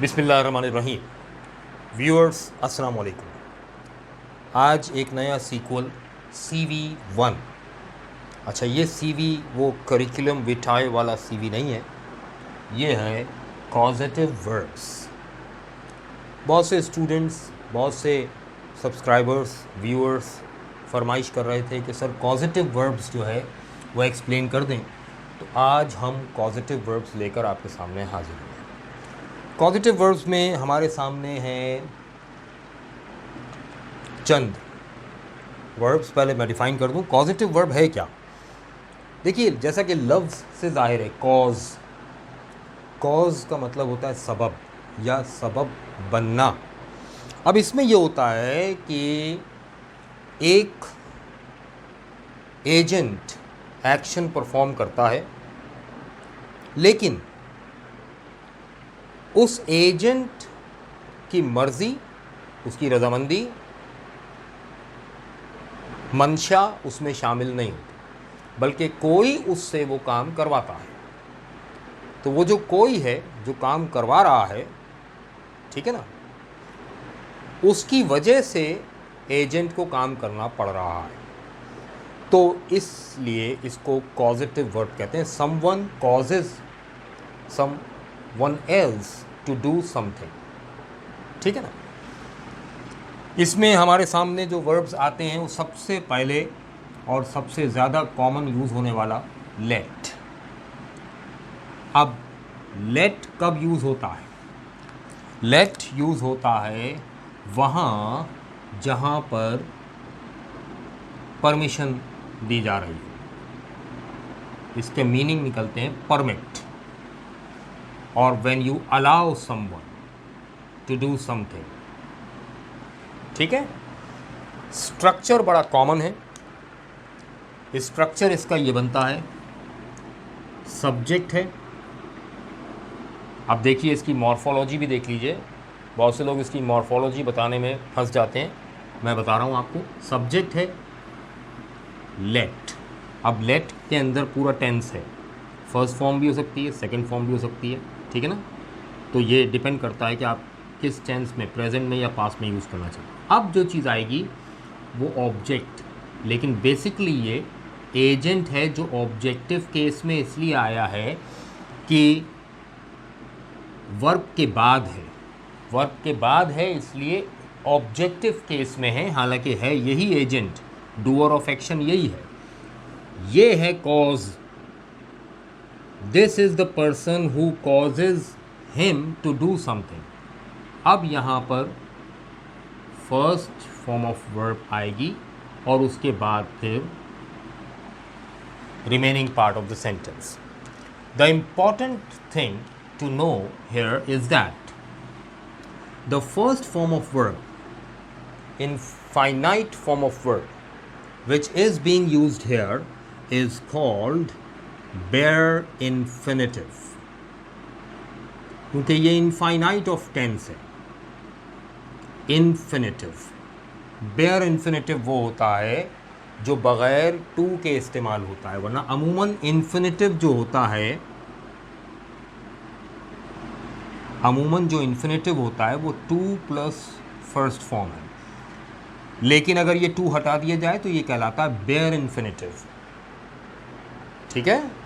बिस्मिल्लाहिर्रहमानिर्रहीम। व्यूअर्स अस्सलाम वालेकुम। आज एक नया सीक्वल CV1। अच्छा, ये CV वो करिकुलम विटाए वाला CV नहीं है, ये है कॉजेटिव वर्ब्स। बहुत से स्टूडेंट्स, बहुत से सब्सक्राइबर्स, व्यूअर्स फरमाइश कर रहे थे कि सर कॉजेटिव वर्ब्स जो है वो एक्सप्लेन कर दें, तो आज हम कॉजेटिव वर्ब्स लेकर आपके सामने हाजिर हैं। पॉजिटिव वर्ब्स में हमारे सामने हैं चंद वर्ब्स। पहले मैं डिफाइन कर दूं पॉजिटिव वर्ब है क्या। देखिए, जैसा कि लफ्ज़ से जाहिर है, कॉज का मतलब होता है सबब या सबब बनना। अब इसमें यह होता है कि एक एजेंट एक्शन परफॉर्म करता है, लेकिन उस एजेंट की मर्ज़ी, उसकी रजामंदी, मंशा उसमें शामिल नहीं होती, बल्कि कोई उससे वो काम करवाता है। तो वो जो कोई है जो काम करवा रहा है, ठीक है ना, उसकी वजह से एजेंट को काम करना पड़ रहा है। तो इसलिए इसको कॉजेटिव वर्ब कहते हैं। Someone causes someone else to do something, ठीक है ना। इसमें हमारे सामने जो वर्ब्स आते हैं वो सबसे पहले और सबसे ज़्यादा कॉमन यूज़ होने वाला लेट। अब लेट कब यूज़ होता है? लेट यूज़ होता है वहाँ जहाँ पर परमिशन दी जा रही है। इसके मीनिंग निकलते हैं परमिट, और when you allow someone to do something, ठीक है। स्ट्रक्चर बड़ा कॉमन है। स्ट्रक्चर इसका ये बनता है, सब्जेक्ट है। अब देखिए, इसकी मॉर्फोलॉजी भी देख लीजिए। बहुत से लोग इसकी मॉर्फोलॉजी बताने में फंस जाते हैं, मैं बता रहा हूँ आपको। सब्जेक्ट है लेट। अब लेट के अंदर पूरा टेंस है, फर्स्ट फॉर्म भी हो सकती है, सेकंड फॉर्म भी हो सकती है, ठीक है ना। तो ये डिपेंड करता है कि आप किस टेंस में, प्रेजेंट में या पास्ट में यूज़ करना चाहिए। अब जो चीज़ आएगी वो ऑब्जेक्ट, लेकिन बेसिकली ये एजेंट है जो ऑब्जेक्टिव केस में इसलिए आया है कि वर्ब के बाद है। वर्ब के बाद है इसलिए ऑब्जेक्टिव केस में है, हालांकि है यही एजेंट, डूअर ऑफ एक्शन यही है। ये है cause. This is the person who causes him to do something. अब यहाँ पर फर्स्ट फॉर्म ऑफ वर्ब आएगी और उसके बाद फिर remaining part of the sentence. The important thing to know here is that the first form of verb in finite form of verb which is being used here is called bare infinitive, क्योंकि ये infinite of tense है। Infinitive, bear infinitive वो होता है जो बग़ैर to के इस्तेमाल होता है, वरना अमूमन इन्फिनेटिव जो होता है, अमूमन जो इन्फिनेटिव होता है वो टू प्लस फर्स्ट फॉर्म है। लेकिन अगर ये टू हटा दिया जाए तो ये कहलाता है बेयर इन्फिनेटिव, ठीक है।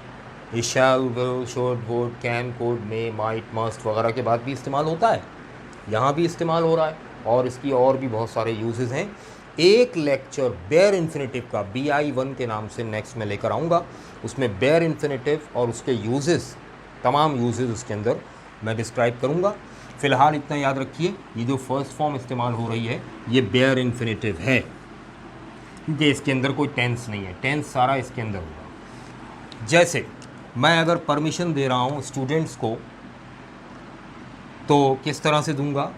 Shall, will, should, would, can, could, may, might, must वगैरह के बाद भी इस्तेमाल होता है, यहाँ भी इस्तेमाल हो रहा है, और इसकी और भी बहुत सारे यूजेस हैं। एक लेक्चर बेयर इन्फिनेटिव का BI1 के नाम से नेक्स्ट में लेकर आऊँगा। उसमें बेयर इन्फिनेटिव और उसके यूजेस, तमाम यूजेस उसके अंदर मैं डिस्क्राइब करूँगा। फ़िलहाल इतना याद रखिए, ये जो फर्स्ट फॉर्म इस्तेमाल हो रही है ये बेयर इन्फिनेटिव है, क्योंकि इसके अंदर कोई टेंस नहीं है। टेंस सारा इसके अंदर होगा। जैसे मैं अगर परमिशन दे रहा हूँ स्टूडेंट्स को, तो किस तरह से दूंगा?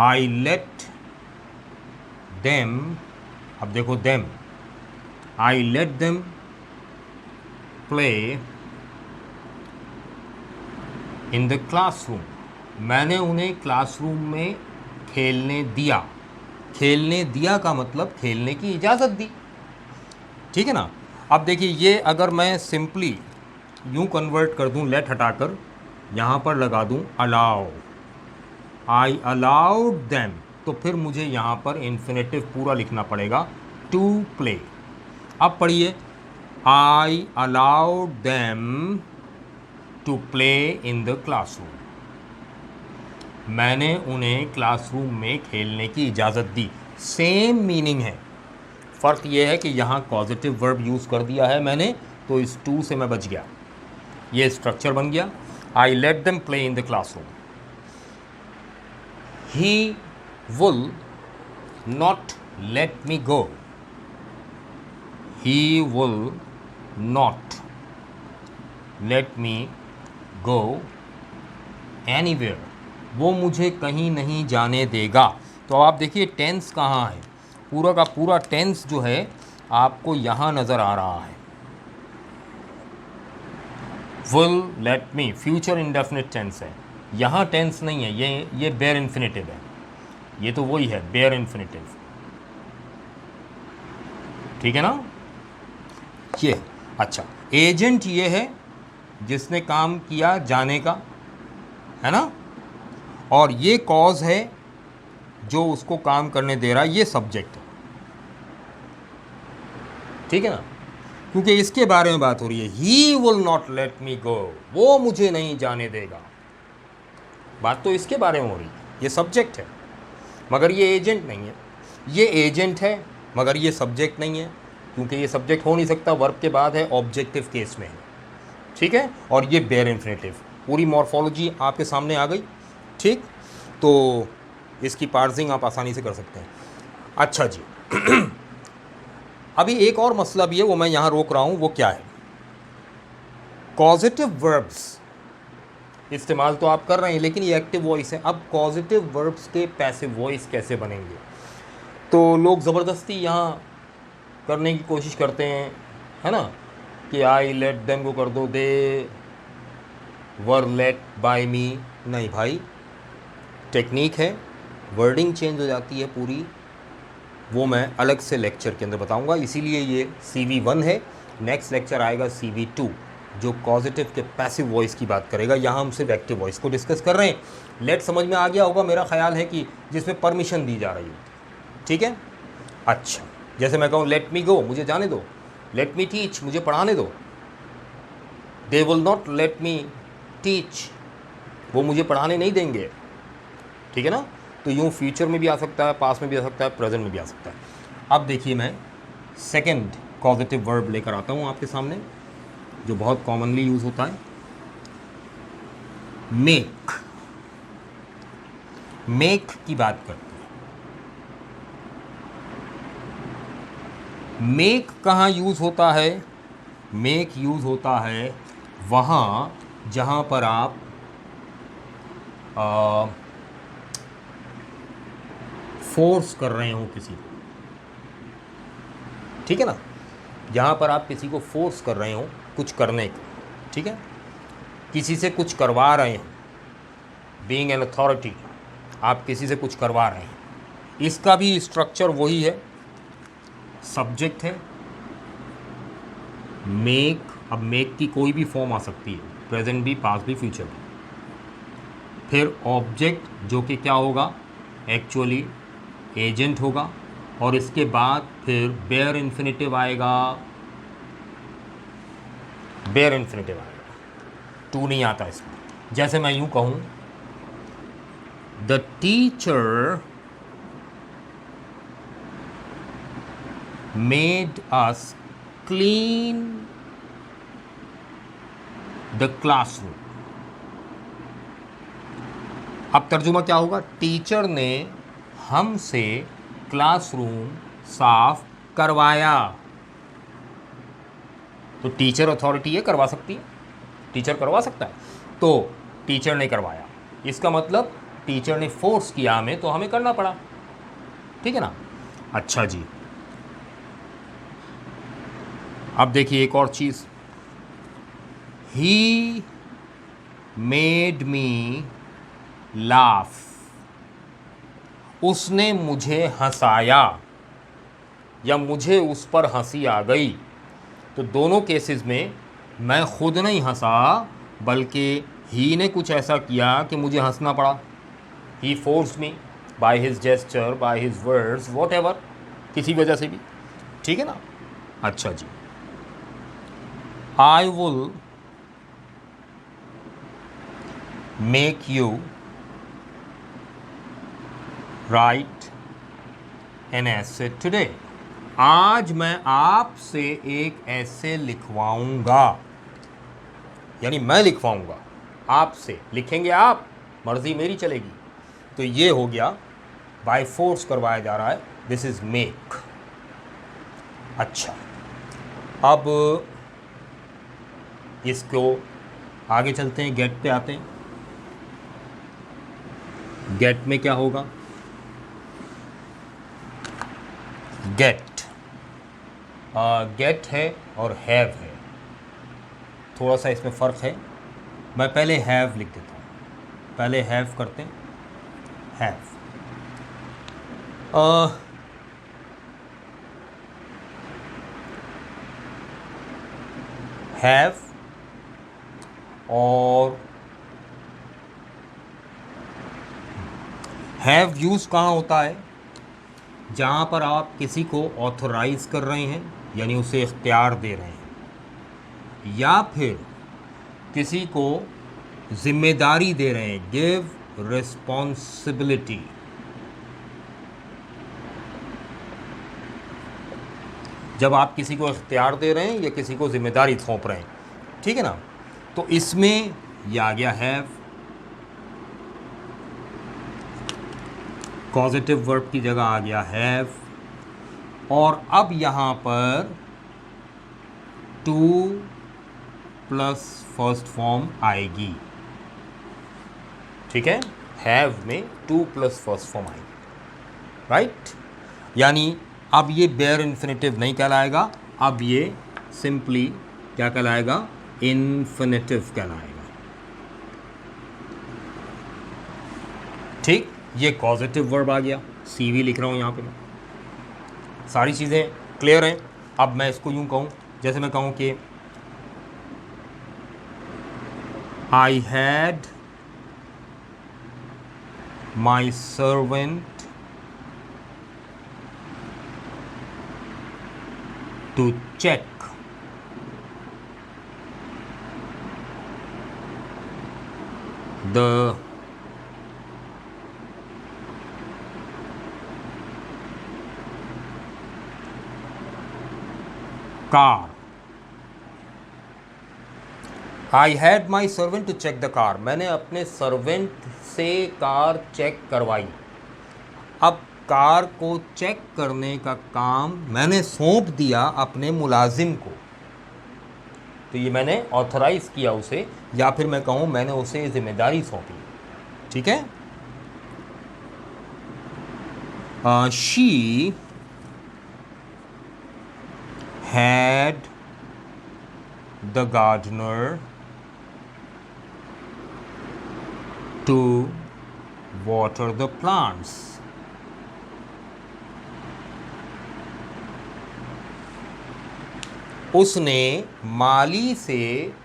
आई लेट देम, अब देखो them, I let them play in the classroom. मैंने उन्हें क्लासरूम में खेलने दिया। खेलने दिया का मतलब खेलने की इजाज़त दी, ठीक है ना। अब देखिए, ये अगर मैं सिंपली यूँ कन्वर्ट कर दूँ लेट हटाकर, यहाँ पर लगा दूँ अलाउ, आई अलाउड देम, तो फिर मुझे यहाँ पर इन्फिनेटिव पूरा लिखना पड़ेगा, टू प्ले। अब पढ़िए, I allowed them to play in the classroom, मैंने उन्हें क्लासरूम में खेलने की इजाज़त दी। सेम मीनिंग है, फ़र्क यह है कि यहाँ पॉजिटिव वर्ब यूज़ कर दिया है मैंने, तो इस टू से मैं बच गया, ये स्ट्रक्चर बन गया। I let them play in the classroom, he will not let me go, he will not let me go anywhere, वो मुझे कहीं नहीं जाने देगा। तो आप देखिए टेंस कहाँ है, पूरा का पूरा टेंस जो है आपको यहाँ नज़र आ रहा है। Will let me future indefinite tense है, यहाँ टेंस नहीं है, ये बेयर इन्फिनेटिव है, ये तो वही है बेयर इन्फिनेटिव, ठीक है ना। ये अच्छा, एजेंट ये है जिसने काम किया जाने का, है ना, और ये कॉज है जो उसको काम करने दे रहा है, ये सब्जेक्ट है, ठीक है ना, क्योंकि इसके बारे में बात हो रही है। He will not let me go, वो मुझे नहीं जाने देगा, बात तो इसके बारे में हो रही है, ये सब्जेक्ट है मगर ये एजेंट नहीं है, ये एजेंट है मगर ये सब्जेक्ट नहीं है, क्योंकि ये सब्जेक्ट हो नहीं सकता, वर्ब के बाद है, ऑब्जेक्टिव केस में है, ठीक है, और ये बेयर इन्फिनेटिव। पूरी मॉर्फोलॉजी आपके सामने आ गई, ठीक, तो इसकी पार्सिंग आप आसानी से कर सकते हैं। अच्छा जी अभी एक और मसला भी है, वो मैं यहाँ रोक रहा हूँ, वो क्या है, कॉजेटिव वर्ब्स इस्तेमाल तो आप कर रहे हैं लेकिन ये एक्टिव वॉइस है। अब कॉजेटिव वर्ब्स के पैसिव वॉइस कैसे बनेंगे, तो लोग ज़बरदस्ती यहाँ करने की कोशिश करते हैं, है ना, कि आई लेट देम को कर दो, दे वर लेट बाय मी। नहीं भाई, टेक्निक है, वर्डिंग चेंज हो जाती है पूरी, वो मैं अलग से लेक्चर के अंदर बताऊंगा, इसीलिए ये CV1 है। नेक्स्ट लेक्चर आएगा CV2 जो पॉजिटिव के पैसिव वॉइस की बात करेगा। यहाँ हम सिर्फ एक्टिव वॉइस को डिस्कस कर रहे हैं। लेट समझ में आ गया होगा मेरा ख्याल है, कि जिसमें परमिशन दी जा रही है, ठीक है। अच्छा, जैसे मैं कहूँ लेट मी गो, मुझे जाने दो, लेट मी टीच, मुझे पढ़ाने दो, they will not let me teach, वो मुझे पढ़ाने नहीं देंगे, ठीक है ना। तो यूँ फ्यूचर में भी आ सकता है, पास में भी आ सकता है, प्रेजेंट में भी आ सकता है। अब देखिए मैं सेकंड पॉजिटिव वर्ब लेकर आता हूँ आपके सामने, जो बहुत कॉमनली यूज़ होता है, मेक। मेक की बात करते हैं। मेक कहाँ यूज़ होता है, मेक यूज़ होता है वहाँ जहाँ पर आप फोर्स कर रहे हो किसी को, ठीक है ना, जहाँ पर आप किसी को फोर्स कर रहे हो कुछ करने को, ठीक है, किसी से कुछ करवा रहे हैं, बीइंग एन अथॉरिटी, आप किसी से कुछ करवा रहे हैं, इसका भी स्ट्रक्चर वही है, सब्जेक्ट है, मेक। अब मेक की कोई भी फॉर्म आ सकती है, प्रेजेंट भी, पास्ट भी, फ्यूचर भी। फिर ऑब्जेक्ट जो कि क्या होगा, एक्चुअली एजेंट होगा, और इसके बाद फिर बेयर इन्फिनेटिव आएगा, बेयर इन्फिनेटिव आएगा, टू नहीं आता इसमें। जैसे मैं यूँ कहूँ, the teacher made us clean the classroom. अब तर्जुमा क्या होगा, टीचर ने हमसे क्लासरूम साफ करवाया। तो टीचर अथॉरिटी है, करवा सकती है, टीचर करवा सकता है, तो टीचर ने करवाया, इसका मतलब टीचर ने फोर्स किया हमें, तो हमें करना पड़ा, ठीक है ना। अच्छा जी, अब देखिए एक और चीज़, ही मेड मी लाफ, उसने मुझे हंसाया या मुझे उस पर हंसी आ गई। तो दोनों केसेस में मैं खुद नहीं हंसा बल्कि ही ने कुछ ऐसा किया कि मुझे हंसना पड़ा। He forced me by his gesture, by his words, whatever, किसी वजह से भी, ठीक है ना। अच्छा जी, I will make you write an essay today. आज मैं आपसे एक ऐसे लिखवाऊंगा, यानी मैं लिखवाऊंगा, आपसे लिखेंगे आप, मर्जी मेरी चलेगी। तो ये हो गया, बाय फोर्स करवाया जा रहा है, दिस इज मेक। अच्छा, अब इसको आगे चलते हैं, गेट पे आते हैं। गेट में क्या होगा? गेट गेट है और हैव है, थोड़ा सा इसमें फ़र्क है। मैं पहले हैव लिख देता हूँ, पहले हैव करते हैं। हैव हैव और हैव यूज़ कहाँ होता है? जहाँ पर आप किसी को ऑथोराइज कर रहे हैं, यानी उसे इख्तियार दे रहे हैं, या फिर किसी को जिम्मेदारी दे रहे हैं, गिव रिस्पॉन्सिबिलिटी। जब आप किसी को इख्तियार दे रहे हैं या किसी को जिम्मेदारी थोप रहे हैं, ठीक है ना। तो इसमें यह आ गया हैव, पॉजिटिव वर्ब की जगह आ गया हैव, और अब यहाँ पर टू प्लस फर्स्ट फॉर्म आएगी, ठीक है। हैव में टू प्लस फर्स्ट फॉर्म आएगी, राइट। यानी अब ये बेयर इन्फिनेटिव नहीं कहलाएगा, अब ये सिंपली क्या कहलाएगा? इन्फिनेटिव कहलाएगा, ठीक। ये कॉजेटिव वर्ब आ गया, सीवी लिख रहा हूँ यहाँ पे मैं। सारी चीज़ें क्लियर हैं। अब मैं इसको यूँ कहूँ, जैसे मैं कहूँ कि I had my servant to check the car. I had my servant to check the car, मैंने अपने सर्वेंट से कार चेक करवाई। अब कार को चेक करने का काम मैंने सौंप दिया अपने मुलाजिम को, तो ये मैंने ऑथराइज किया उसे, या फिर मैं कहूँ मैंने उसे जिम्मेदारी सौंपी, ठीक है। She had the gardener to water the plants. उसने माली से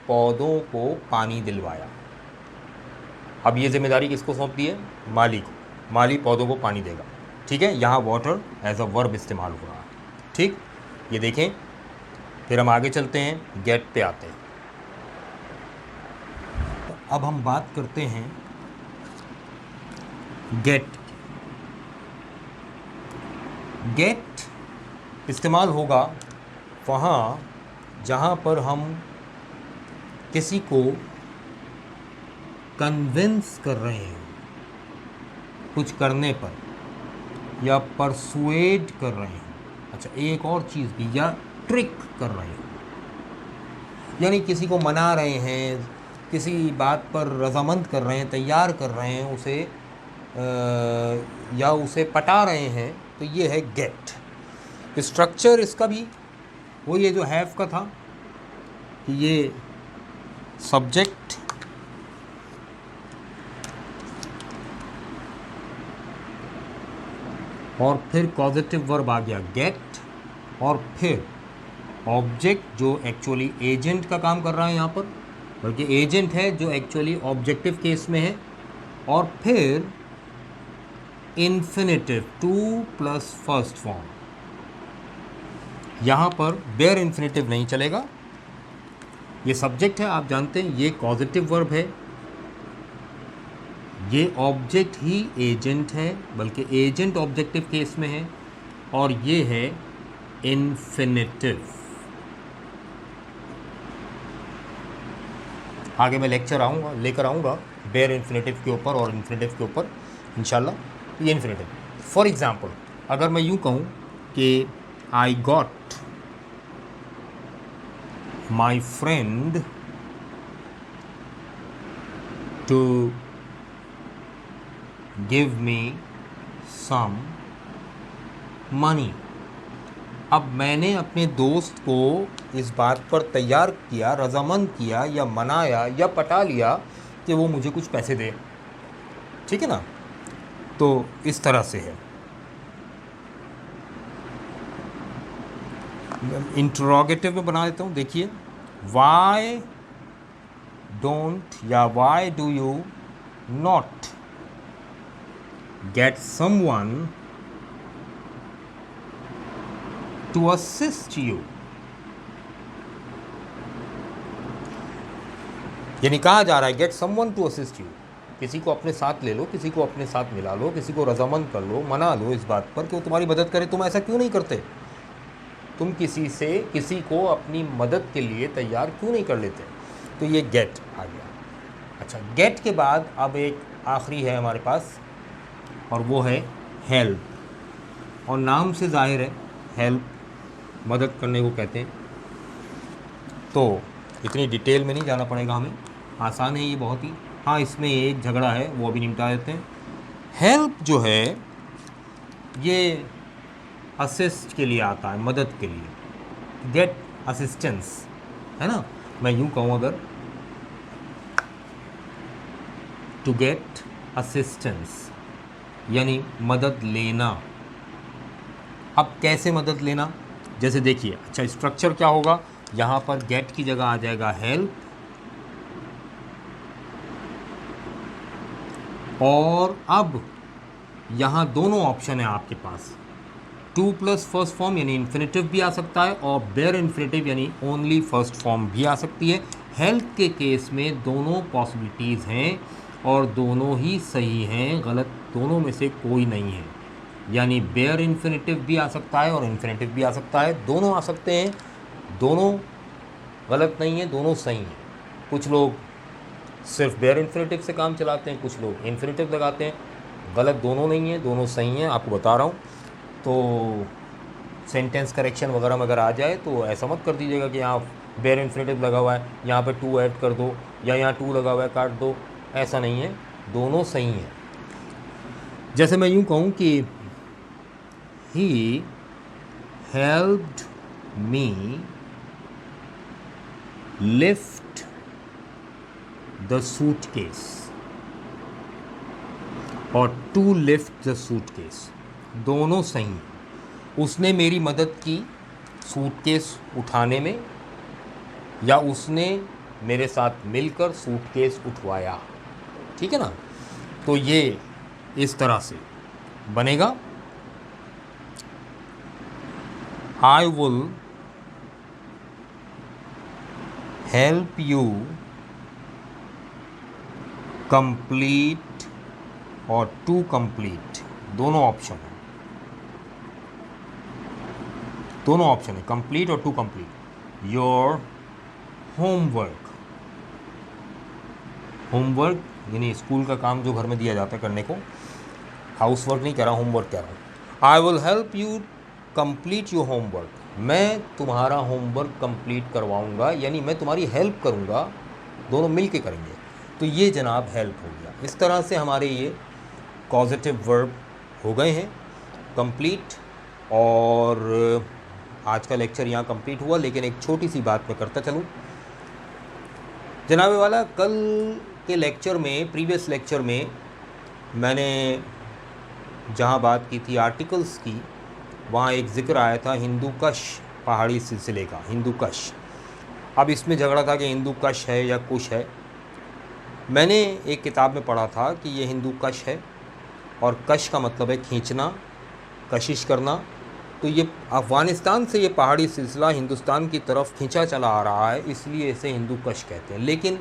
पौधों को पानी दिलवाया। अब ये जिम्मेदारी किसको सौंप दी है? माली को। माली पौधों को पानी देगा, ठीक है। यहाँ वाटर एज अ वर्ब इस्तेमाल हो रहा है, ठीक। ये देखें, फिर हम आगे चलते हैं, गेट पे आते हैं। अब हम बात करते हैं गेट। गेट इस्तेमाल होगा वहाँ जहाँ पर हम किसी को कन्विंस कर रहे हैं कुछ करने पर, या परसुएड कर रहे हैं। अच्छा, एक और चीज़ भी, या ट्रिक कर रहे हैं, यानी किसी को मना रहे हैं, किसी बात पर रजामंद कर रहे हैं, तैयार कर रहे हैं उसे, या उसे पटा रहे हैं, तो ये है गेट। स्ट्रक्चर इसका भी वो ये जो हैव का था, कि ये सब्जेक्ट और फिर पॉजिटिव वर्ब आ गया गेट, और फिर ऑब्जेक्ट जो एक्चुअली एजेंट का काम कर रहा है यहाँ पर, बल्कि एजेंट है जो एक्चुअली ऑब्जेक्टिव केस में है। और फिर infinitive, two plus first form, यहाँ पर बेयर इन्फिनेटिव नहीं चलेगा। ये सब्जेक्ट है, आप जानते हैं, ये कॉजेटिव वर्ब है, ये ऑब्जेक्ट ही एजेंट है, बल्कि एजेंट ऑब्जेक्टिव केस में है, और ये है इन्फिनेटिव। आगे मैं लेक्चर लेकर आऊँगा बेयर इन्फिनेटिव के ऊपर और इन्फिनेटिव के ऊपर इंशाल्लाह। ये इन्फिनेटिव, फॉर एग्जांपल अगर मैं यूँ कहूँ कि I got my friend to give me some money. अब मैंने अपने दोस्त को इस बात पर तैयार किया, रजामंद किया या मनाया या पटा लिया कि वो मुझे कुछ पैसे दे। ठीक है ना? तो इस तरह से है। इंटरोगेटिव में बना देता हूँ, देखिए, वाई डोंट या why do you not get someone to assist you. यानी कहा जा रहा है get someone to assist you, किसी को अपने साथ ले लो, किसी को अपने साथ मिला लो, किसी को रजामंद कर लो, मना लो इस बात पर कि वो तुम्हारी मदद करे। तुम ऐसा क्यों नहीं करते? तुम किसी को अपनी मदद के लिए तैयार क्यों नहीं कर लेते? तो ये गेट आ गया। अच्छा, गेट के बाद अब एक आखिरी है हमारे पास, और वो है हेल्प। और नाम से जाहिर है हेल्प मदद करने को कहते हैं, तो इतनी डिटेल में नहीं जाना पड़ेगा हमें, आसान है ये बहुत ही। हाँ, इसमें एक झगड़ा है, वो अभी निपटा देते हैं। हेल्प जो है ये असिस्ट के लिए आता है, मदद के लिए, गेट असिस्टेंस, है ना? मैं यूँ कहूँ अगर, टू गेट असिस्टेंस यानी मदद लेना। अब कैसे मदद लेना? जैसे देखिए, अच्छा स्ट्रक्चर क्या होगा, यहाँ पर गेट की जगह आ जाएगा हेल्प, और अब यहाँ दोनों ऑप्शन है आपके पास, टू प्लस फर्स्ट फॉर्म यानी इन्फिनेटिव भी आ सकता है, और बेयर इन्फिनेटिव यानी ओनली फर्स्ट फॉर्म भी आ सकती है। हेल्प के केस में दोनों पॉसिबिलिटीज़ हैं और दोनों ही सही हैं, गलत दोनों में से कोई नहीं है। यानी बेयर इन्फिनेटिव भी आ सकता है और इन्फिनेटिव भी आ सकता है, दोनों आ सकते हैं, दोनों गलत नहीं है, दोनों सही हैं। कुछ लोग सिर्फ बेयर इन्फिनेटिव से काम चलाते हैं, कुछ लोग इन्फिनेटिव लगाते हैं, गलत दोनों नहीं है, दोनों सही हैं, आपको बता रहा हूँ। तो सेंटेंस करेक्शन वगैरह में अगर आ जाए तो ऐसा मत कर दीजिएगा कि यहाँ बेयर इन्फिनेटिव लगा हुआ है, यहाँ पे टू ऐड कर दो, या यहाँ टू लगा हुआ है काट दो, ऐसा नहीं है, दोनों सही हैं। जैसे मैं यूँ कहूँ कि he helped me lift the suitcase, और टू लिफ्ट द सूटकेस, दोनों सही हैं। उसने मेरी मदद की सूटकेस उठाने में, या उसने मेरे साथ मिलकर सूटकेस उठवाया। ठीक है ना? तो ये इस तरह से बनेगा, I will help you complete और टू कंप्लीट, दोनों ऑप्शन है, दोनों ऑप्शन है, कंप्लीट और to complete your homework. Homework यानी स्कूल का काम जो घर में दिया जाता है करने को, हाउस वर्क नहीं कह रहा, होमवर्क कह रहा हूँ। आई will help you complete your homework, मैं तुम्हारा होमवर्क कंप्लीट करवाऊँगा, यानी मैं तुम्हारी हेल्प करूँगा, दोनों मिल के करेंगे। तो ये जनाब हेल्प हो गया। इस तरह से हमारे ये कॉजेटिव वर्ब हो गए हैं कंप्लीट। और आज का लेक्चर यहाँ कंप्लीट हुआ, लेकिन एक छोटी सी बात मैं करता चलूँ जनाबे वाला। कल के लेक्चर में, प्रीवियस लेक्चर में, मैंने जहाँ बात की थी आर्टिकल्स की, वहाँ एक ज़िक्र आया था हिंदू कश पहाड़ी सिलसिले का, हिंदू कश। अब इसमें झगड़ा था कि हिंदू कश है या कुश है। मैंने एक किताब में पढ़ा था कि ये हिंदू कश है, और कश का मतलब है खींचना, कशिश करना। तो ये अफ़गानिस्तान से ये पहाड़ी सिलसिला हिंदुस्तान की तरफ खींचा चला आ रहा है, इसलिए इसे हिंदू कश कहते हैं। लेकिन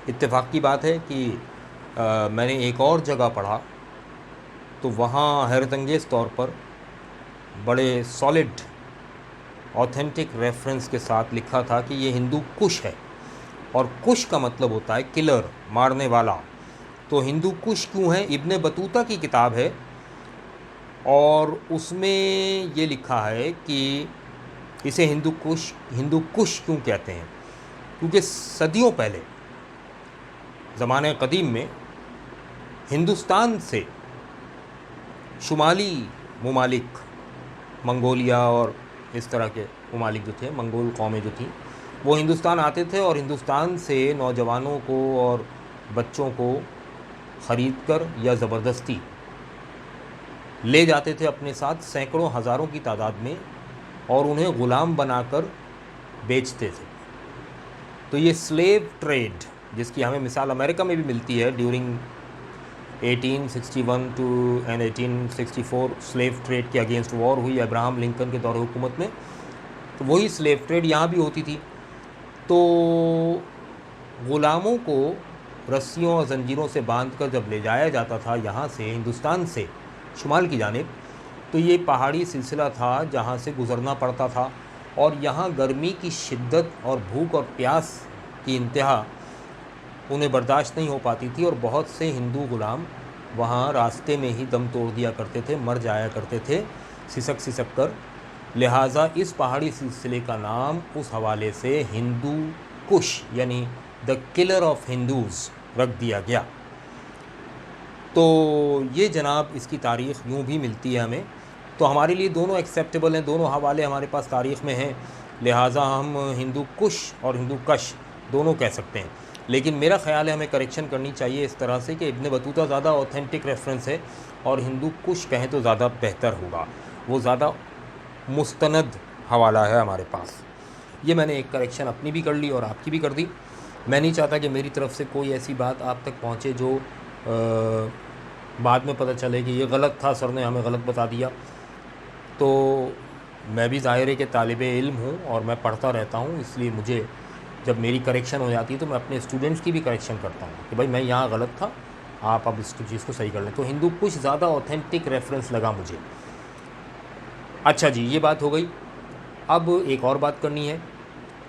इत्तेफाक की बात है कि मैंने एक और जगह पढ़ा तो वहाँ हैरतअंगेज़ तौर पर बड़े सॉलिड ऑथेंटिक रेफरेंस के साथ लिखा था कि ये हिंदू कुश है, और कुश का मतलब होता है किलर, मारने वाला। तो हिंदू कुश क्यों है? इब्ने बतूता की किताब है और उसमें ये लिखा है कि इसे हिंदू कुश क्यों कहते हैं, क्योंकि सदियों पहले ज़माने कदीम में हिंदुस्तान से शुमाली ममालिक, मंगोलिया और इस तरह के ममालिक जो थे, मंगोल कौमें जो थी, वो हिंदुस्तान आते थे और हिंदुस्तान से नौजवानों को और बच्चों को ख़रीद कर या ज़बरदस्ती ले जाते थे अपने साथ सैकड़ों हज़ारों की तादाद में, और उन्हें ग़ुलाम बनाकर बेचते थे। तो ये स्लेव ट्रेड, जिसकी हमें मिसाल अमेरिका में भी मिलती है, during 1861 to and 1864 slave trade के अगेंस्ट वॉर हुई अब्राहम लिंकन के दौर हुकूमत में, तो वही स्लेव ट्रेड यहाँ भी होती थी। तो ग़ुलामों को रस्सियों और ज़ंजीरों से बांधकर जब ले जाया जाता था यहाँ से, हिंदुस्तान से शुमाल की जानिब, तो ये पहाड़ी सिलसिला था जहाँ से गुज़रना पड़ता था, और यहाँ गर्मी की शिद्दत और भूख और प्यास की इंतहा उन्हें बर्दाश्त नहीं हो पाती थी, और बहुत से हिंदू ग़ुलाम वहाँ रास्ते में ही दम तोड़ दिया करते थे, मर जाया करते थे सिसक कर। लिहाजा इस पहाड़ी सिलसिले का नाम उस हवाले से हिंदू कुश यानी द किलर ऑफ हिंदूज़ रख दिया गया। तो ये जनाब इसकी तारीख़ यूँ भी मिलती है हमें, तो हमारे लिए दोनों एक्सेप्टेबल हैं, दोनों हवाले हमारे पास तारीख़ में हैं, लिहाजा हम हिंदू कुश और हिंदू कश दोनों कह सकते हैं। लेकिन मेरा ख़्याल है हमें करेक्शन करनी चाहिए इस तरह से कि इब्ने बतूता ज़्यादा ऑथेंटिक रेफरेंस है और हिंदू कुश कहें तो ज़्यादा बेहतर होगा, वो ज़्यादा मुस्तनद हवाला है हमारे पास। ये मैंने एक करेक्शन अपनी भी कर ली और आपकी भी कर दी। मैं नहीं चाहता कि मेरी तरफ से कोई ऐसी बात आप तक पहुँचे जो बाद में पता चले कि ये गलत था, सर ने हमें गलत बता दिया। तो मैं भी ज़ाहिर के तालिबे इल्म हूँ और मैं पढ़ता रहता हूँ, इसलिए मुझे जब मेरी करेक्शन हो जाती है तो मैं अपने स्टूडेंट्स की भी करेक्शन करता हूँ कि भाई मैं यहाँ गलत था, आप अब इस चीज़ को सही कर लें। तो हिंदू कुछ ज़्यादा ऑथेंटिक रेफरेंस लगा मुझे। अच्छा जी, ये बात हो गई। अब एक और बात करनी है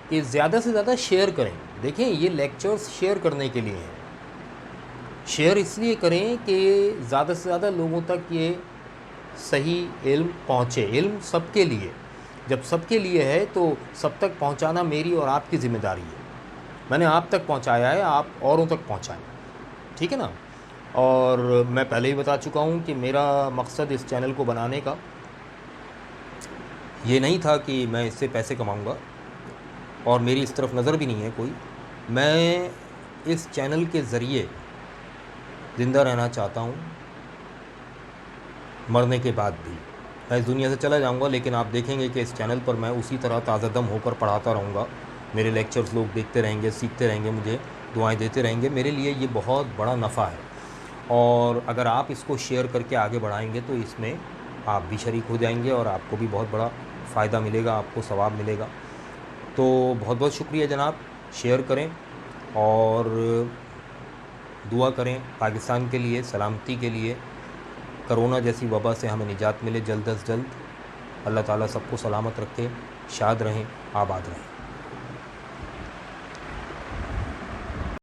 कि ज़्यादा से ज़्यादा शेयर करें। देखें, ये लेक्चर्स शेयर करने के लिए हैं। शेयर इसलिए करें कि ज़्यादा से ज़्यादा लोगों तक ये सही इल्म पहुँचे। इल्म सबके लिए, जब सबके लिए है तो सब तक पहुंचाना मेरी और आपकी ज़िम्मेदारी है। मैंने आप तक पहुंचाया है, आप औरों तक पहुंचाएं, ठीक है ना। और मैं पहले ही बता चुका हूं कि मेरा मकसद इस चैनल को बनाने का ये नहीं था कि मैं इससे पैसे कमाऊंगा, और मेरी इस तरफ नज़र भी नहीं है कोई। मैं इस चैनल के ज़रिए ज़िंदा रहना चाहता हूं, मरने के बाद भी। मैं इस दुनिया से चला जाऊंगा, लेकिन आप देखेंगे कि इस चैनल पर मैं उसी तरह ताज़ा दम होकर पढ़ाता रहूँगा। मेरे लेक्चर्स लोग देखते रहेंगे, सीखते रहेंगे, मुझे दुआएं देते रहेंगे। मेरे लिए ये बहुत बड़ा नफ़ा है, और अगर आप इसको शेयर करके आगे बढ़ाएंगे तो इसमें आप भी शरीक हो जाएंगे और आपको भी बहुत बड़ा फ़ायदा मिलेगा, आपको सवाब मिलेगा। तो बहुत बहुत शुक्रिया जनाब। शेयर करें और दुआ करें पाकिस्तान के लिए, सलामती के लिए, कोरोना जैसी वबा से हमें निजात मिले जल्द अज़ जल्द। अल्लाह ताला सबको सलामत रखे, शाद रहें, आबाद रहें।